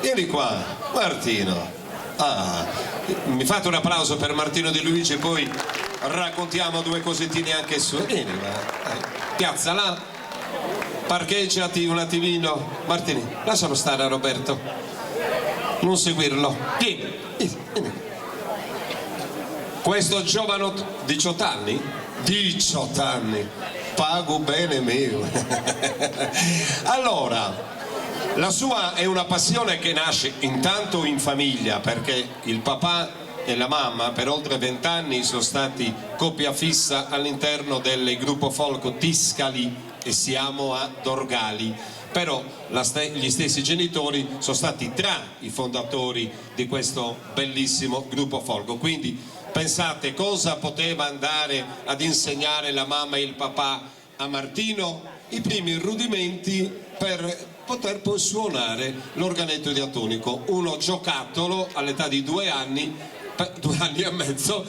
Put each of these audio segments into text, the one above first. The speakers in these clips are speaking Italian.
Vieni qua, Martino. Ah, mi fate un applauso per Martino De Luigi, poi raccontiamo due cosettine anche su. Vieni, piazza là, parcheggiati un attimino. Martini, lascialo stare a Roberto, non seguirlo. Vieni, vieni. Questo giovane 18 anni? 18 anni, pago bene mio. Allora, la sua è una passione che nasce intanto in famiglia, perché il papà e la mamma per oltre 20 anni sono stati coppia fissa all'interno del gruppo folk Tiscali e siamo a Dorgali, però gli stessi genitori sono stati tra i fondatori di questo bellissimo gruppo folk. Quindi pensate cosa poteva andare ad insegnare la mamma e il papà a Martino? I primi rudimenti per poter poi suonare l'organetto diatonico, uno giocattolo all'età di 2 anni, 2 anni e mezzo,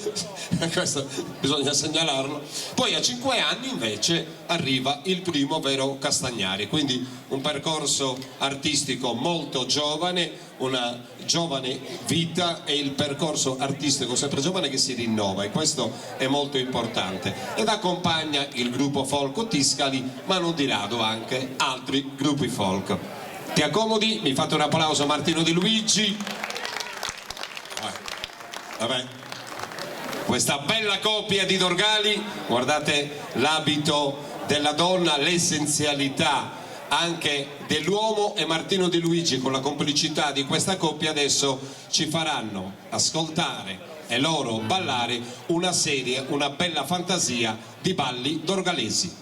questo bisogna segnalarlo. Poi a 5 anni invece arriva il primo vero Castagnari, quindi un percorso artistico molto giovane, una giovane vita e il percorso artistico sempre giovane che si rinnova, e questo è molto importante, ed accompagna il gruppo folk Tiscali, ma non di rado anche altri gruppi folk. Ti accomodi, mi fate un applauso a Martino De Luigi. Vabbè. Questa bella coppia di Dorgali, guardate l'abito della donna, l'essenzialità anche dell'uomo, e Martino De Luigi con la complicità di questa coppia adesso ci faranno ascoltare e loro ballare una serie, una bella fantasia di balli dorgalesi.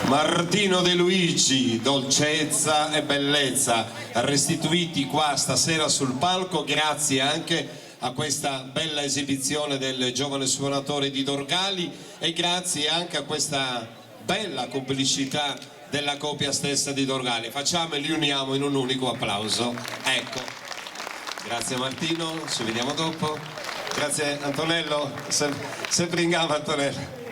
Martino De Luigi, dolcezza e bellezza restituiti qua stasera sul palco grazie anche a questa bella esibizione del giovane suonatore di Dorgali e grazie anche a questa bella complicità della coppia stessa di Dorgali. Facciamo e li uniamo in un unico applauso. Ecco, grazie Martino, ci vediamo dopo. Grazie Antonello, sempre in gamba Antonello.